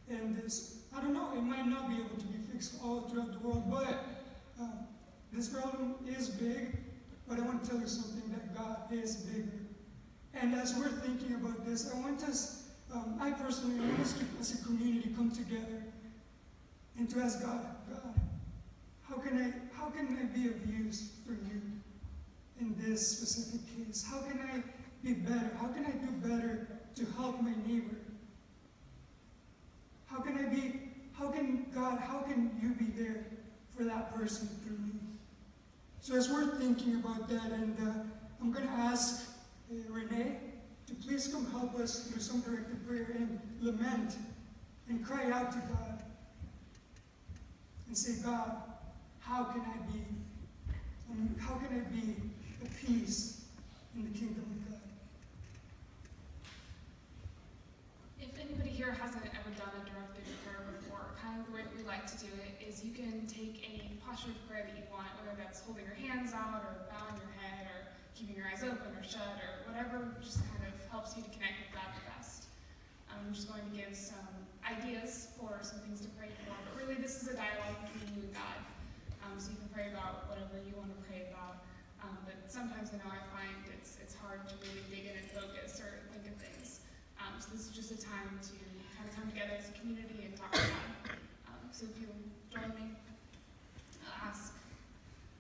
And this, I don't know, it might not be able to be fixed all throughout the world, but this problem is big. But I want to tell you something, that God is bigger. And as we're thinking about this, I want us, I personally want us to, as a community, come together and to ask God, how can I be of use for you in this specific case? How can I be better? How can I do better to help my neighbor? How can you be there for that person through me? So as we're thinking about that, and I'm going to ask Renee to please come help us through some directed prayer and lament and cry out to God and say, God, how can I be at peace in the kingdom of God? If anybody here hasn't ever done a directed prayer before, kind of the way that we like to do it is you can take any posture of prayer that you want, whether that's holding your hands out or bowing your head or keeping your eyes open or shut or whatever just kind of helps you to connect with God the best. I'm just going to give some ideas for some things to pray for, but really this is a dialogue between you and God. So you can pray about whatever you want to pray about. But sometimes I know I find it's hard to really dig in and focus or think of things. So this is just a time to kind of come together as a community and talk about God. So if you'll join me, I'll ask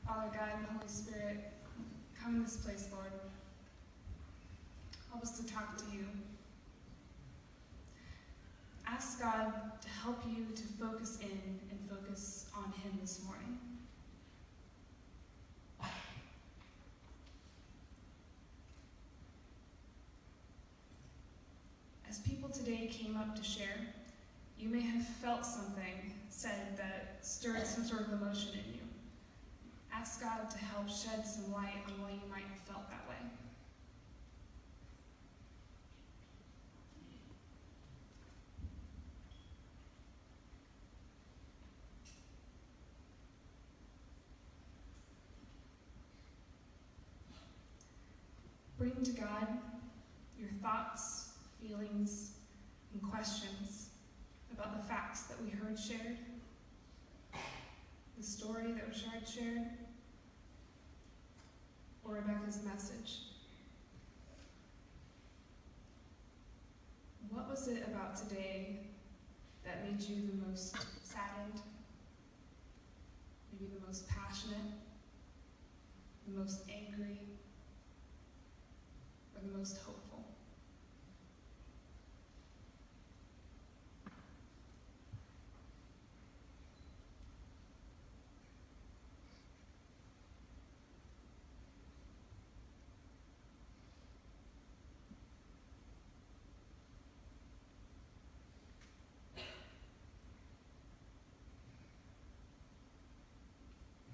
Father God and Holy Spirit, come in this place, Lord. Help us to talk to you. Ask God to help you to focus in and focus on Him this morning. As people today came up to share, you may have felt something said that stirred some sort of emotion in you. Ask God to help shed some light on why you might have felt that way. Bring to God your thoughts, feelings, and questions about the facts that we heard shared, the story that Richard shared, or Rebecca's message. What was it about today that made you the most saddened, maybe the most passionate, the most angry, or the most hopeful?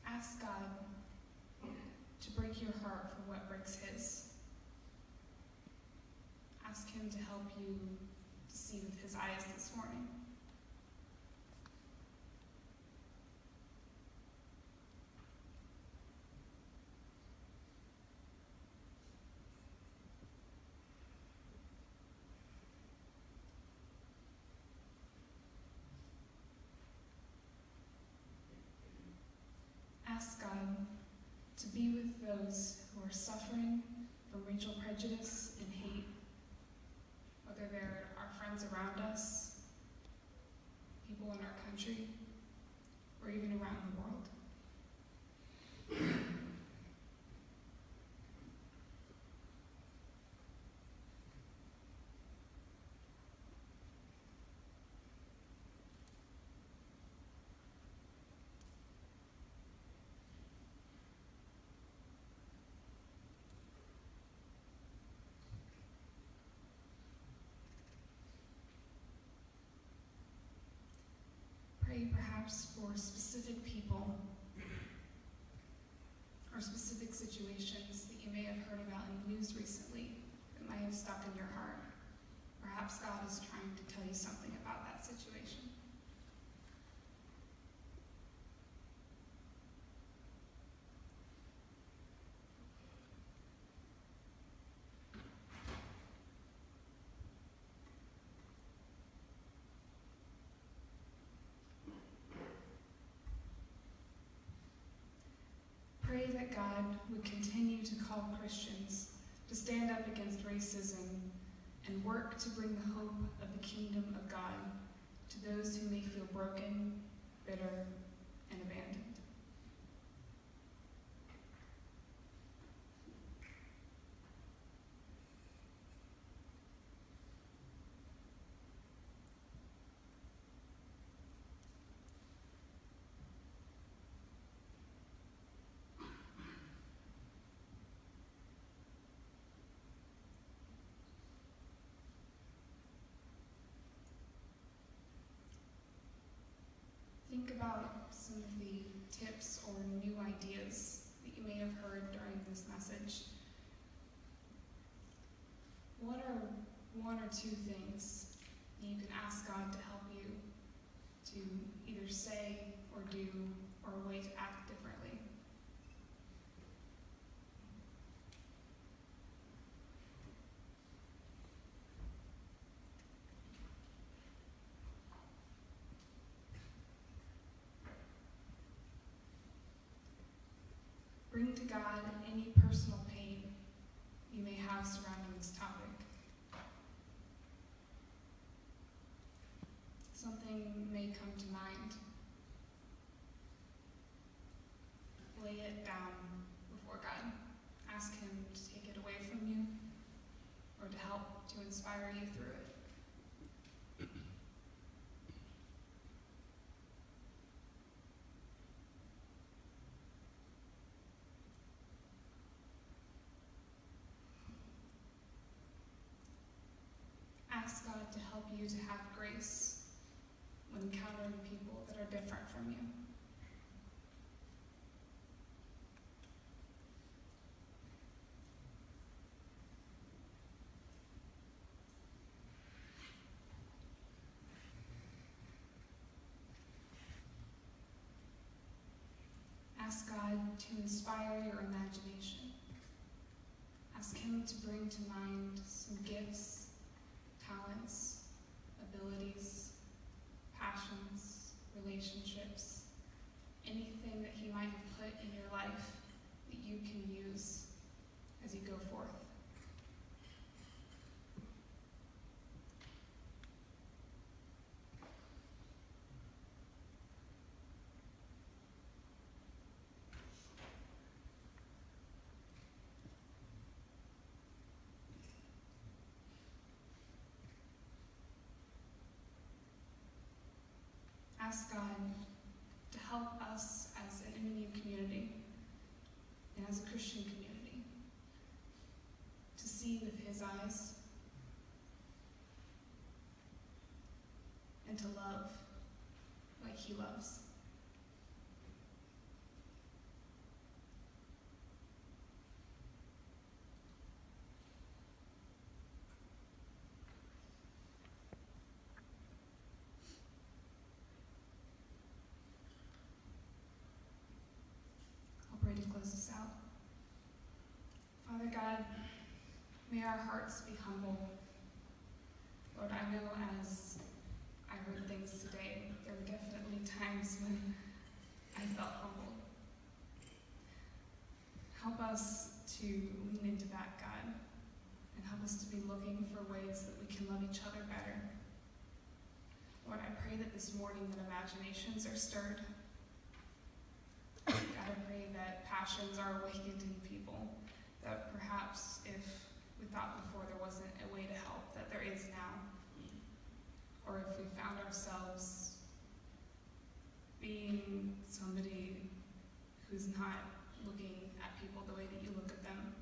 Ask God to break your heart for what breaks His. Ask Him to help you to see with His eyes this morning. Ask God to be with those who are suffering from racial prejudice and hate, whether they're our friends around us, people in our country, or even around the world. Pray perhaps for specific people or specific situations that you may have heard about in the news recently that might have stuck in your heart. Perhaps God is trying to tell you something about that situation. that God would continue to call Christians to stand up against racism and work to bring the hope of the kingdom of God to those who may feel broken, bitter, and abandoned. Think about some of the tips or new ideas that you may have heard during this message. What are one or two things that you can ask God to help you to either say or do, or a way to act differently? Bring to God any personal pain you may have surrounding this topic. Something may come to mind. Lay it down before God. Ask Him to take it away from you or to help to inspire you through it. Ask God to help you to have grace when encountering people that are different from you. Ask God to inspire your imagination. Ask Him to bring to mind some gifts, talents, abilities, passions, relationships, anything that He might have put in your life that you can use as you go forth. Ask God to help us as an MNU community and as a Christian community to see with His eyes and to love like He loves. Pray to close this out. Father God, may our hearts be humble. Lord, I know as I heard things today, there were definitely times when I felt humble. Help us to lean into that, God, and help us to be looking for ways that we can love each other better. Lord, I pray that this morning that imaginations are stirred. God, I pray that passions are awakened in people, that perhaps if we thought before there wasn't a way to help, that there is now. Or if we found ourselves being somebody who's not looking at people the way that you look at them,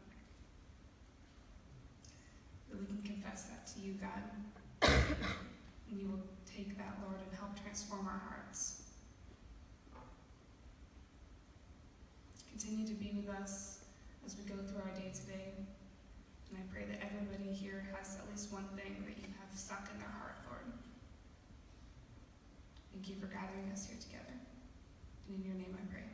that we can confess that to you, God. And you will take that, Lord, and help transform our hearts. Continue to be with us as we go through our day today. And I pray that everybody here has at least one thing that you have stuck in their heart, Lord. Thank you for gathering us here together. And in your name I pray.